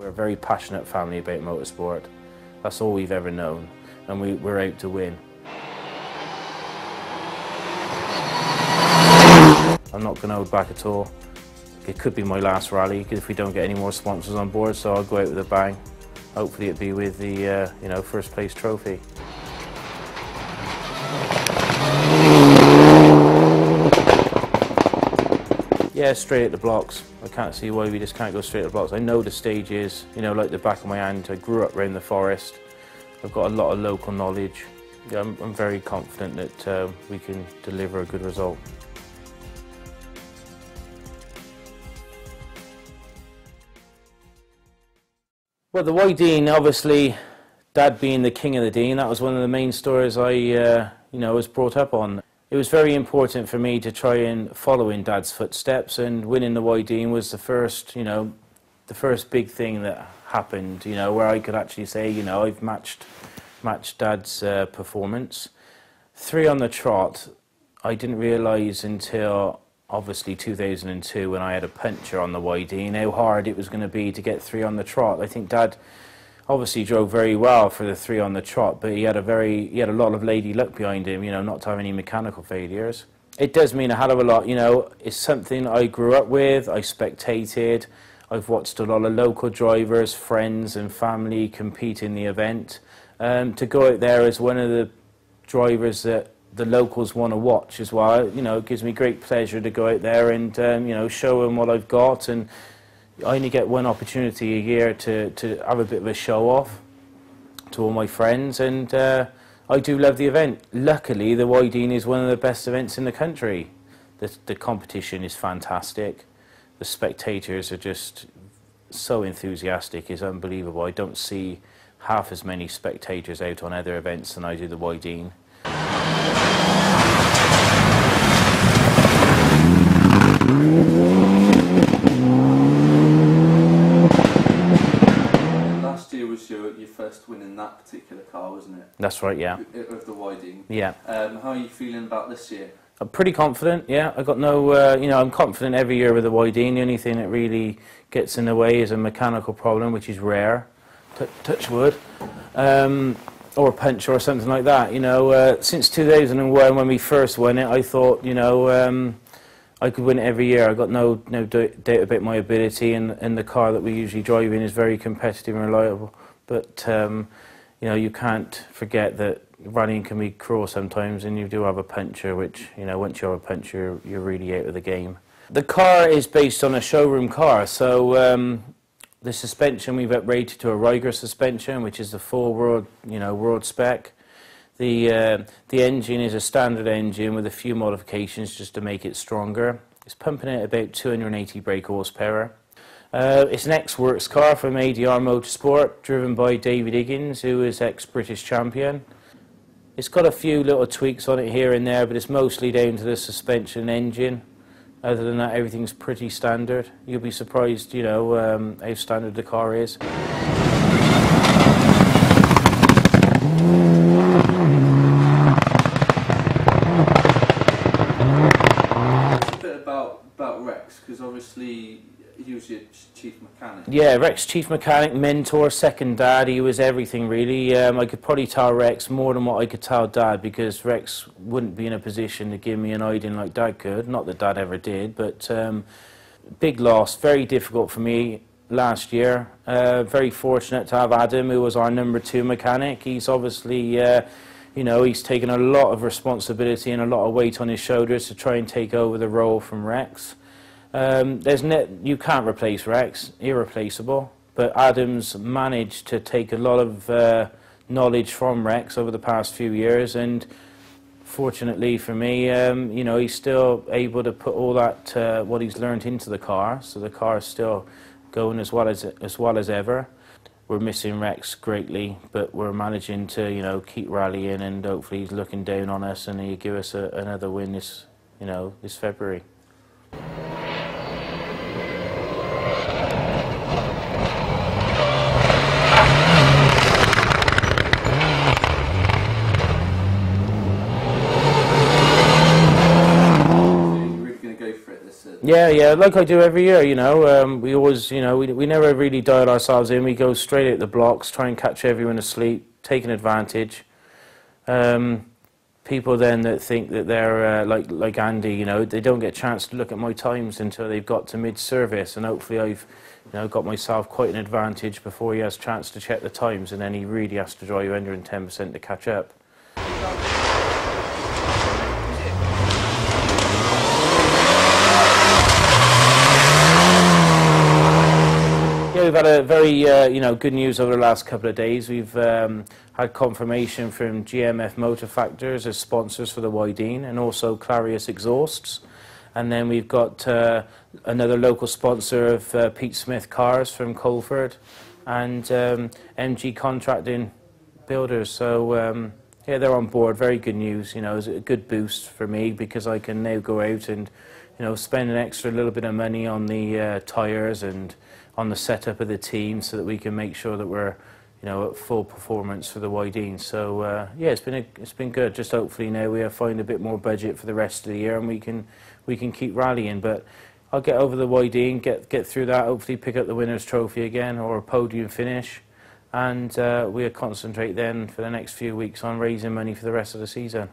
We're a very passionate family about motorsport. That's all we've ever known, and we're out to win. I'm not going to hold back at all. It could be my last rally if we don't get any more sponsors on board, so I'll go out with a bang. Hopefully it'll be with the first place trophy. Yeah, straight at the blocks. I can't see why we just can't go straight at the blocks. I know the stages, like the back of my hand. I grew up around the forest. I've got a lot of local knowledge. Yeah, I'm very confident that we can deliver a good result. Well, the Wyedean, obviously, Dad being the king of the Dean, that was one of the main stories I was brought up on. It was very important for me to try and follow in Dad's footsteps, and winning the Wyedean was the first big thing that happened, where I could actually say, I've matched Dad's performance. 3 on the trot, I didn't realise until obviously 2002 when I had a puncture on the Wyedean how hard it was going to be to get 3 on the trot. I think Dad obviously drove very well for the 3 on the trot, but he had a lot of lady luck behind him, not to have any mechanical failures. It does mean a hell of a lot, it's something I grew up with, I spectated, I've watched a lot of local drivers, friends and family compete in the event. To go out there as one of the drivers that the locals want to watch as well, it gives me great pleasure to go out there and show them what I've got. And I only get one opportunity a year to have a bit of a show off to all my friends, and I do love the event. Luckily, the Wyedean is one of the best events in the country. The competition is fantastic. The spectators are just so enthusiastic, it's unbelievable. I don't see half as many spectators out on other events than I do the Wyedean. Was your first win in that particular car, wasn't it? That's right, yeah. Of the Wyedean. Yeah. How are you feeling about this year? I'm pretty confident, yeah. I got no, I'm confident every year with the Wyedean. The only thing that really gets in the way is a mechanical problem, which is rare. Touch wood. Or a punch or something like that. Since 2001 when we first won it, I thought, I could win it every year. I got no doubt about my ability, and the car that we usually drive in is very competitive and reliable. But you can't forget that rallying can be cruel sometimes, and you do have a puncture, which once you have a puncture, you're really out of the game. The car is based on a showroom car, so the suspension we've uprated to a Ryger suspension, which is the full world spec. The engine is a standard engine with a few modifications just to make it stronger. It's pumping out about 280 brake horsepower. It's an ex-works car from Wyedean Motorsport, driven by David Higgins, who is ex-British champion. It's got a few little tweaks on it here and there, but it's mostly down to the suspension and engine. Other than that, everything's pretty standard. You'll be surprised, how standard the car is. About Rex, because obviously he was your chief mechanic. Yeah, Rex, chief mechanic, mentor, second dad. He was everything really. I could probably tell Rex more than what I could tell Dad, because Rex wouldn't be in a position to give me an idea like Dad could. Not that Dad ever did, but big loss. Very difficult for me last year. Very fortunate to have Adam, who was our number 2 mechanic. He's obviously he's taken a lot of responsibility and a lot of weight on his shoulders to try and take over the role from Rex. You can't replace Rex, irreplaceable, but Adam's managed to take a lot of knowledge from Rex over the past few years, and fortunately for me, he's still able to put all that, what he's learned into the car, so the car is still going as well as ever. We're missing Rex greatly, but we're managing to, keep rallying, and hopefully he's looking down on us and he'll give us another win this February. Yeah, yeah, like I do every year, you know. We always, you know, we never really dial ourselves in. We go straight at the blocks, try and catch everyone asleep, taking advantage. Um, People then that think that they're like Andy, you know, they don't get a chance to look at my times until they've got to mid-service, and hopefully I've, you know, got myself quite an advantage before he has a chance to check the times, and then he really has to drive 110% to catch up. Yeah, we've had a very, you know, good news over the last couple of days. We've had confirmation from GMF Motor Factors as sponsors for the Wyedean, and also Clarius Exhausts. And then we've got another local sponsor of Pete Smith Cars from Colford, and MG Contracting Builders. So yeah, they're on board. Very good news. You know, it's a good boost for me because I can now go out and, you know, spend an extra little bit of money on the tyres and on the setup of the team, so that we can make sure that we're, you know, at full performance for the Wyedean. So yeah, it's been good. Just hopefully now we find a bit more budget for the rest of the year, and we can keep rallying. But I'll get over the Wyedean, get through that, hopefully pick up the winner's trophy again or a podium finish, and we'll concentrate then for the next few weeks on raising money for the rest of the season.